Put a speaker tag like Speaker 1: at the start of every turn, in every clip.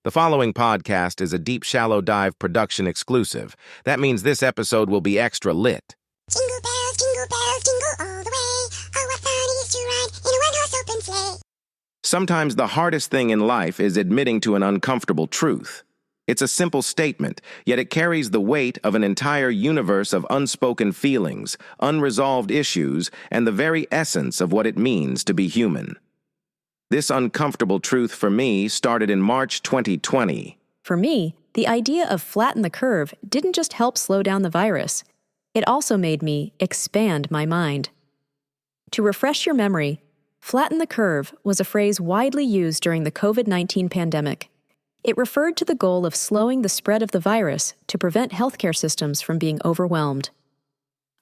Speaker 1: The following podcast is a Deep Shallow Dive production exclusive. That means this episode will be extra lit.
Speaker 2: Jingle bells, jingle all the way. Oh, what fun it is to ride in a one-horse open sleigh.
Speaker 1: Sometimes the hardest thing in life is admitting to an uncomfortable truth. It's a simple statement, yet it carries the weight of an entire universe of unspoken feelings, unresolved issues, and the very essence of what it means to be human. This uncomfortable truth for me started in March 2020.
Speaker 3: For me, the idea of flatten the curve didn't just help slow down the virus. It also made me expand my mind. To refresh your memory, flatten the curve was a phrase widely used during the COVID-19 pandemic. It referred to the goal of slowing the spread of the virus to prevent healthcare systems from being overwhelmed.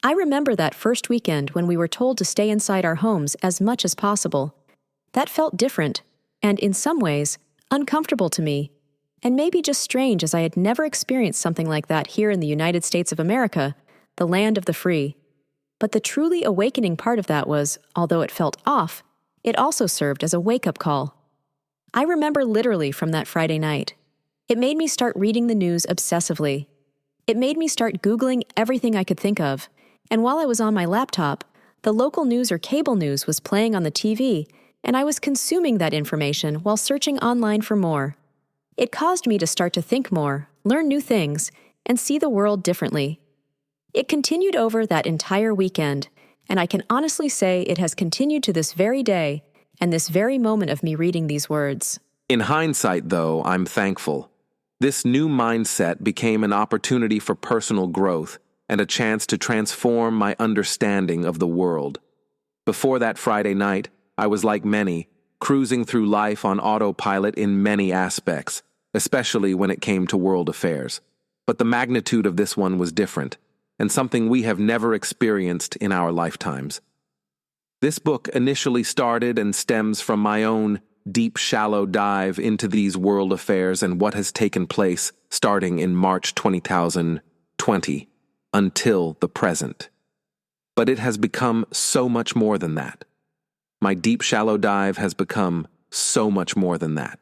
Speaker 3: I remember that first weekend when we were told to stay inside our homes as much as possible. That felt different, and in some ways, uncomfortable to me, and maybe just strange as I had never experienced something like that here in the United States of America, the land of the free. But the truly awakening part of that was, although it felt off, it also served as a wake-up call. I remember literally from that Friday night. It made me start reading the news obsessively. It made me start Googling everything I could think of, and while I was on my laptop, the local news or cable news was playing on the TV, and I was consuming that information while searching online for more. It caused me to start to think more, learn new things, and see the world differently. It continued over that entire weekend, and I can honestly say it has continued to this very day and this very moment of me reading these words.
Speaker 1: In hindsight, though, I'm thankful. This new mindset became an opportunity for personal growth and a chance to transform my understanding of the world. Before that Friday night, I was like many, cruising through life on autopilot in many aspects, especially when it came to world affairs. But the magnitude of this one was different, and something we have never experienced in our lifetimes. This book initially started and stems from my own deep, shallow dive into these world affairs and what has taken place starting in March 2020 until the present. But it has become so much more than that. My deep, shallow dive has become so much more than that.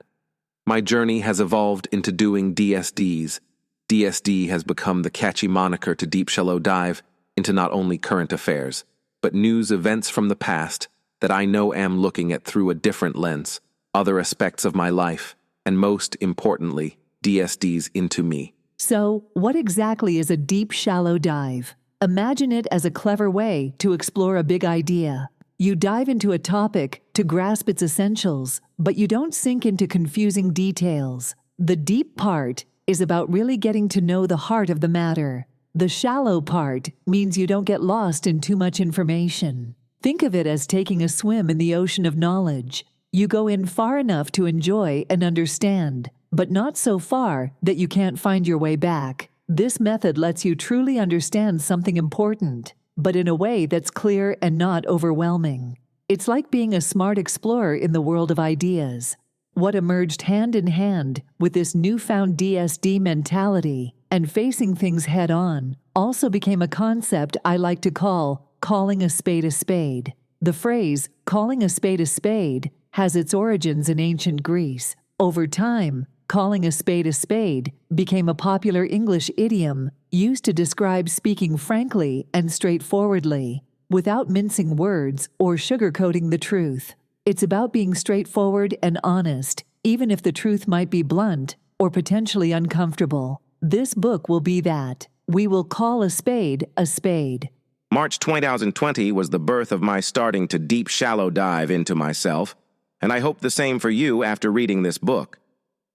Speaker 1: My journey has evolved into doing DSDs. DSD has become the catchy moniker to deep, shallow dive into not only current affairs, but news events from the past that I know am looking at through a different lens, other aspects of my life, and most importantly, DSDs into me.
Speaker 4: So, what exactly is a deep, shallow dive? Imagine it as a clever way to explore a big idea. You dive into a topic to grasp its essentials, but you don't sink into confusing details. The deep part is about really getting to know the heart of the matter. The shallow part means you don't get lost in too much information. Think of it as taking a swim in the ocean of knowledge. You go in far enough to enjoy and understand, but not so far that you can't find your way back. This method lets you truly understand something important, but in a way that's clear and not overwhelming. It's like being a smart explorer in the world of ideas. What emerged hand in hand with this newfound DSD mentality and facing things head-on also became a concept I like to call calling a spade a spade. The phrase, calling a spade, has its origins in ancient Greece. Over time, calling a spade became a popular English idiom used to describe speaking frankly and straightforwardly, without mincing words or sugarcoating the truth. It's about being straightforward and honest, even if the truth might be blunt or potentially uncomfortable. This book will be that. We will call a spade a spade.
Speaker 1: March 2020 was the birth of my starting to deep, shallow dive into myself, and I hope the same for you after reading this book.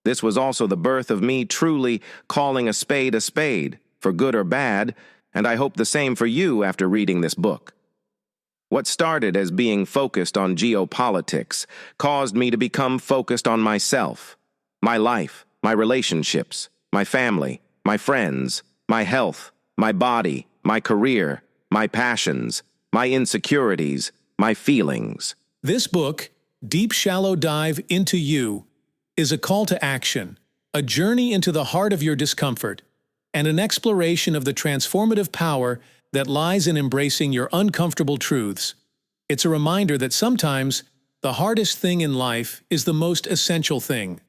Speaker 1: This was also the birth of me truly calling a spade, for good or bad, and I hope the same for you after reading this book. What started as being focused on geopolitics caused me to become focused on myself, my life, my relationships, my family, my friends, my health, my body, my career, my passions, my insecurities, my feelings.
Speaker 5: This book, Deep Shallow Dive into You, is a call to action, a journey into the heart of your discomfort, and an exploration of the transformative power that lies in embracing your uncomfortable truths. It's a reminder that sometimes the hardest thing in life is the most essential thing.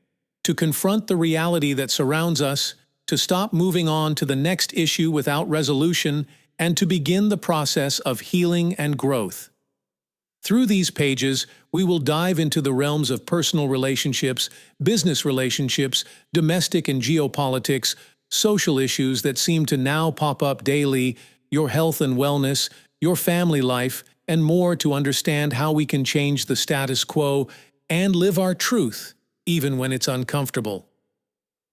Speaker 5: to confront the reality that surrounds us, to stop moving on to the next issue without resolution, and to begin the process of healing and growth. Through these pages, we will dive into the realms of personal relationships, business relationships, domestic and geopolitics, social issues that seem to now pop up daily, your health and wellness, your family life, and more to understand how we can change the status quo and live our truth, even when it's uncomfortable.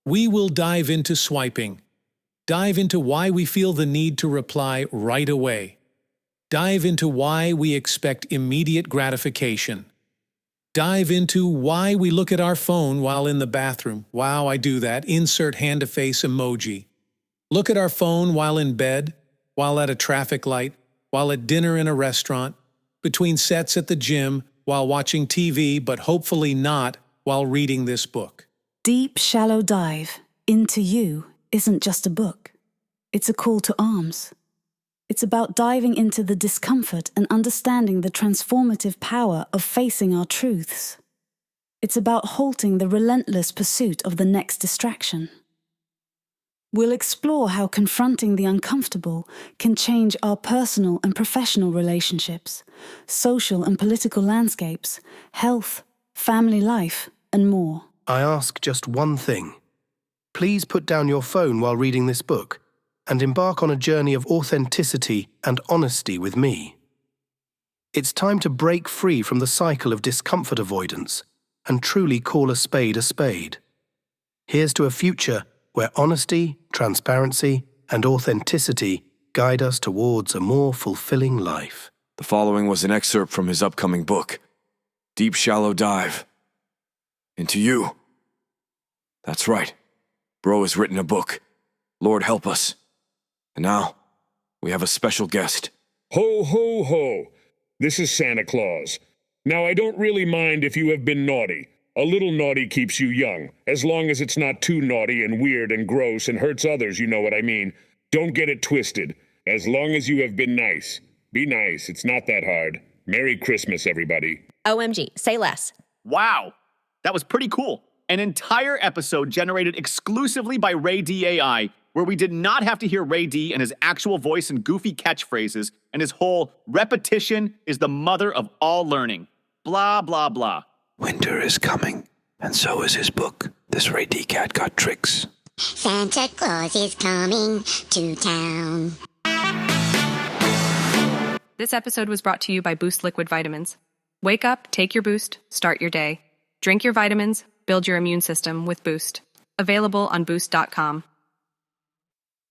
Speaker 5: We will dive into swiping. Dive into why we feel the need to reply right away. Dive into why we expect immediate gratification. Dive into why we look at our phone while in the bathroom. Wow, I do that. Insert hand-to-face emoji. Look at our phone while in bed, while at a traffic light, while at dinner in a restaurant, between sets at the gym, while watching TV, but hopefully not while reading this book.
Speaker 6: Deep, shallow dive into you isn't just a book. It's a call to arms. It's about diving into the discomfort and understanding the transformative power of facing our truths. It's about halting the relentless pursuit of the next distraction. We'll explore how confronting the uncomfortable can change our personal and professional relationships, social and political landscapes, health, family life, and more.
Speaker 7: I ask just one thing. Please put down your phone while reading this book and embark on a journey of authenticity and honesty with me. It's time to break free from the cycle of discomfort avoidance and truly call a spade a spade. Here's to a future where honesty, transparency, and authenticity guide us towards a more fulfilling life.
Speaker 8: The following was an excerpt from his upcoming book, Deep Shallow Dive Into You. That's right. Bro has written a book. Lord help us. And now, we have a special guest.
Speaker 9: Ho, ho, ho. This is Santa Claus. Now, I don't really mind if you have been naughty. A little naughty keeps you young, as long as it's not too naughty and weird and gross and hurts others, you know what I mean. Don't get it twisted. As long as you have been nice. Be nice, it's not that hard. Merry Christmas, everybody.
Speaker 10: OMG, say less.
Speaker 11: Wow, that was pretty cool. An entire episode generated exclusively by Ray D AI, where we did not have to hear Ray D and his actual voice and goofy catchphrases, and his whole repetition is the mother of all learning. Blah, blah, blah.
Speaker 12: Winter is coming, and so is his book. This Ray D cat got tricks.
Speaker 2: Santa Claus is coming to town.
Speaker 13: This episode was brought to you by Boost Liquid Vitamins. Wake up, take your Boost, start your day. Drink your vitamins, build your immune system with Boost. Available on Boost.com.